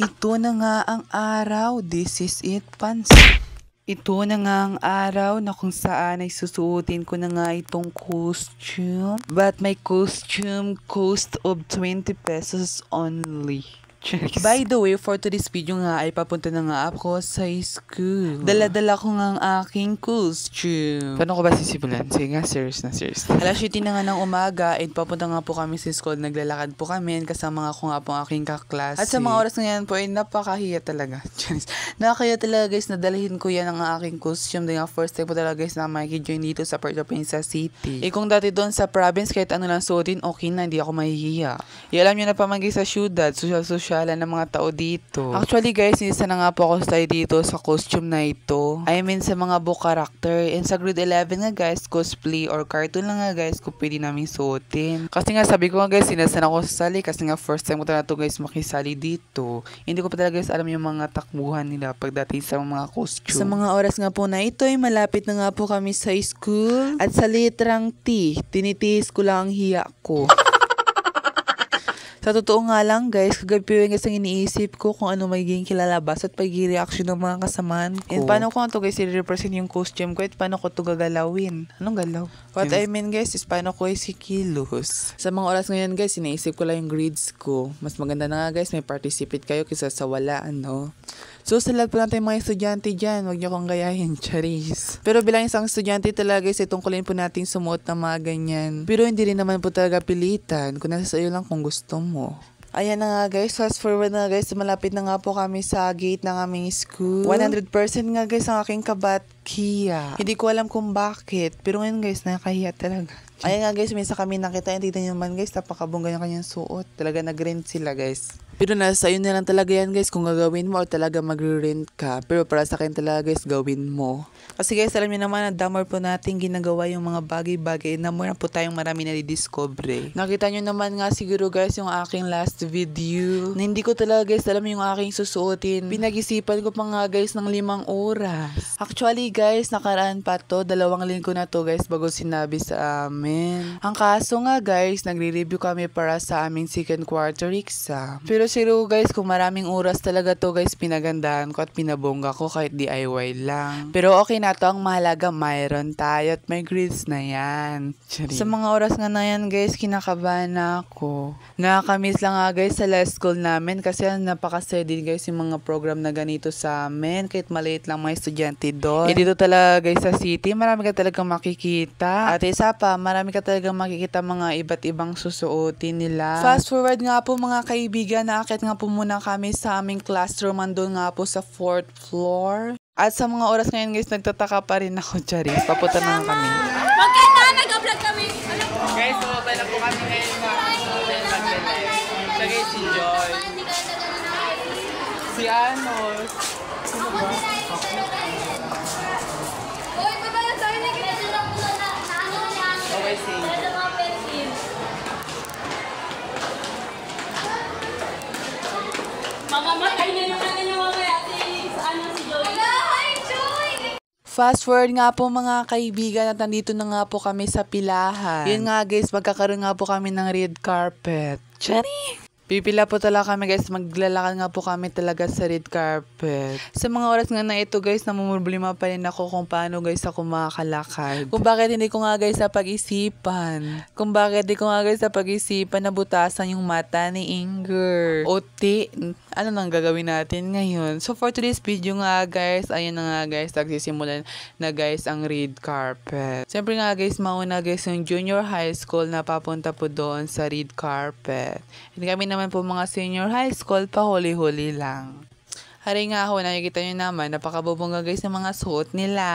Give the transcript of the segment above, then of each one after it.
Ito na nga ang araw, this is it, pansin. Ito na nga ang araw na kung saan ay susuotin ko na nga itong costume. But my costume cost of 20 pesos only. By the way, for today's video nga ay papunta na nga ako sa school. Dala-dala ko nga ang aking costume. Paano ko ba sisimulan? Sige nga, serious na serious. Alas 7 na nga ng umaga and papunta nga po kami sa school. Naglalakad po kami kasama nga ko nga po ang aking kaklase. At sa mga oras ngayon po ay napakahiya talaga. Nakakahiya talaga guys na dalahin ko yan ang aking costume. Dahil nga first time po talaga guys na makikijoin dito sa Puerto Princesa City. Kung dati doon sa province kahit ano lang suotin, okay na, hindi ako mahihiya. Alam nyo na pa man guys sa syudad, social ng mga tao dito. Actually guys, isa na nga po ako stay dito sa costume na ito. I mean sa mga book character. And sa grade 11 nga guys, cosplay or cartoon lang nga guys kung pwede namin suotin. Kasi nga sabi ko nga guys, sinasan ako sa sali kasi nga first time ko talaga guys makisali dito. Hindi ko pa talaga guys alam yung mga takbuhan nila pagdating sa mga costume. Sa mga oras nga po na ito ay malapit na nga po kami sa school. At sa litrang T, tinitiis ko lang ang hiya ko. Sa totoo nga lang guys, kagabi guys ang iniisip ko kung ano magiging kilalabas at pag-reaction ng mga kasamaan ko. And paano ko nga to guys i-represent yung costume ko at paano ko to gagalawin. Anong galaw? What I mean guys is paano ko isikilos. Sa mga oras ngayon guys, iniisip ko lang yung grades ko. Mas maganda na nga guys, may participate kayo kaysa sa wala, ano. So sa lahat po natin mga estudyante dyan, huwag niyo kong gayahin, charis. Pero bilang isang estudyante talaga guys, tungkulin po natin sumuot ng mga ganyan. Pero hindi rin naman po talaga pilitan, kung nasa sa'yo lang kung gusto mo. Ayan na nga guys, fast forward na guys, malapit na nga po kami sa gate ng aming school. 100% nga guys ang aking kabatkiya. Hindi ko alam kung bakit, pero ngayon guys, nakahiya talaga. Ayan nga guys, minsan kami nakita, hindi nyo naman guys, napakabongga yung kanyang suot. Talaga nag-rent sila guys. Pero nasa sa'yo na lang talaga yan guys kung gagawin mo o talaga magre-rent ka. Pero para sa akin talaga guys, gawin mo. Kasi guys, alam niyo naman na damar po natin ginagawa yung mga bagay-bagay na muna po tayong marami na didiscover. Nakita nyo naman nga siguro guys yung aking last video. Na hindi ko talaga guys alam yung aking susuotin. Pinag-isipan ko pa nga guys ng 5 oras. Actually guys, nakaraan pa to. 2 linggo na to guys bago sinabi sa amin. Ang kaso nga guys, nagre-review kami para sa aming second quarter exam. Pero siguro guys, kung maraming oras talaga to guys, pinagandahan ko at pinabongga ko kahit DIY lang. Pero okay na to, ang mahalaga mayroon tayo at may grades na yan. Sa mga oras nga na yan guys, kinakabahan na ako. Nakakamiss lang nga guys sa last school namin kasi napaka-steady guys yung mga program na ganito sa amin. Kahit maliit lang mga estudyante doon. Dito talaga guys sa city, marami ka talagang makikita. At isa pa, marami ka talagang makikita mga iba't ibang susuotin nila. Fast forward nga po mga kaibigan, naakit nga po muna kami sa aming classroom. Andun nga po sa 4th floor. At sa mga oras ngayon guys, nagtataka pa rin ako, Charis. Papunta na kami. Magkanda, nag-vlog kami. Guys, sumabay na po kami ngayon na mag-live. Siya guys, si Joy. Si ano? Sino ba? Uy, babala sa'yo na kita sila po na ano niya. Okay, si Para sa mga pencil. Mamamatay na yung ano niya mamaya si ano si Joy. Hi, Joy! fast forward nga po mga kaibigan at nandito na nga po kami sa pilahan. Yun nga guys, magkakaroon nga po kami ng red carpet. Chari! Pipila po talaga kami guys, maglalakad nga po kami talaga sa red carpet. Sa mga oras nga na ito guys, namumulblima pa rin ako kung paano guys ako makakalakad. Kung bakit hindi ko nga guys sa pag-isipan. Kung bakit hindi ko nga guys sa pag-isipan nabutasan yung mata ni Inger. Oti, ano nang gagawin natin ngayon? So for today's video nga guys, ayun na nga guys, nagsisimulan na guys ang red carpet. Siyempre nga guys, mauna guys yung junior high school na papunta po doon sa red carpet. Hindi kami naman po mga senior high school, pa huli-huli lang. Hari nga ako, nakikita nyo naman, napakabubongga guys ng mga suot nila.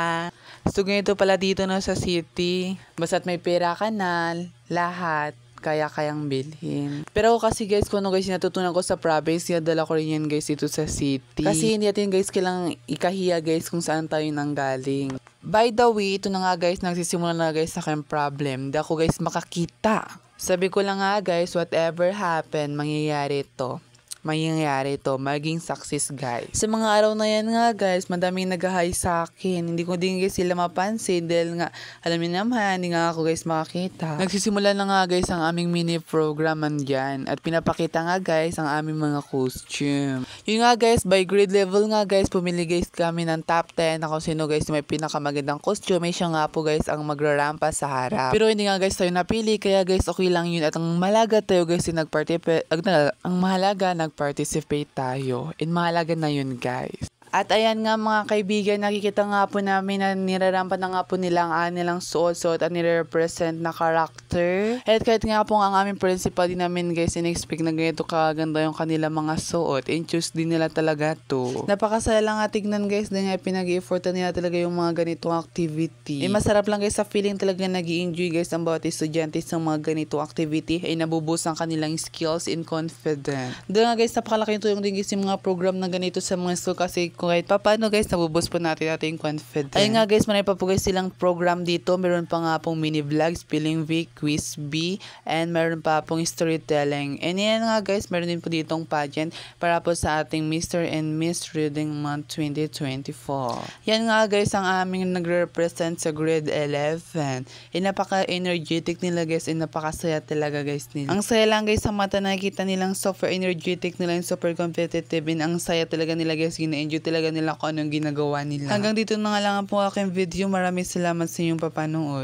So ganito pala dito no sa city. Basta't may pera ka na, lahat kaya-kayang bilhin. Pero ako kasi guys, kung ano guys natutunan ko sa province, dala ko rin yan guys dito sa city. Kasi hindi natin guys kailangang ikahiya guys kung saan tayo nanggaling. By the way, ito na nga guys, nagsisimula na guys sa aking problem. Hindi ako guys makakita. Sabi ko lang nga guys, whatever happen, mangyayari to. mangyayari to, maging success guys. Sa mga araw na yan nga guys, madaming nag-hi sa akin. Hindi ko din guys sila mapansin dahil nga, alam niyo naman, hindi nga ako guys makakita. Nagsisimula na nga guys ang aming mini program andyan at pinapakita nga guys ang aming mga costume. Yun nga guys, by grade level nga guys, pumili guys kami ng top 10 na kung sino guys may pinakamagandang costume. May siya nga po guys ang magrarampa sa harap. Pero hindi nga guys tayo napili, kaya guys okay lang yun at ang mahalaga tayo guys yung nag-participate tayo. And mahalaga na yun guys. At ayan nga mga kaibigan, nakikita nga po namin na nirarampa na nga po nila ang nilang suot-suot at nire-represent na karakter. At kahit nga po ang aming principal din namin guys, in-expect na ganito kaganda yung kanila mga suot. And choose din nila talaga to. Napakasaya lang nga tignan guys, dahil nga pinag-i-effortan nila talaga yung mga ganitong activity. Masarap lang guys sa feeling talaga nag-i-enjoy guys ang bawat estudyante sa mga ganitong activity ay nabubus ang kanilang skills and confidence. Dahil nga guys, napakalaking tulong din guys yung mga program na ganito sa mga school kasi kahit pa paano guys, nabubos po natin yung confidence. Ayun nga guys, marami pa po guys silang program dito. Meron pa nga pong mini vlog, spelling bee, quiz bee, and meron pa pong storytelling. And yan nga guys, meron din po ditong pageant para po sa ating Mr. and Miss Reading Month 2024. Yan nga guys, ang aming nagre-represent sa grade 11. Napaka-energetic nila guys, and napakasaya talaga guys nila. Ang saya lang guys sa mata, nakikita nilang super energetic nila, and super competitive, and ang saya talaga nila guys, gina-enjoy talaga nila kung anong ginagawa nila. Hanggang dito na nga lang po aking video. Maraming salamat sa inyong papanood.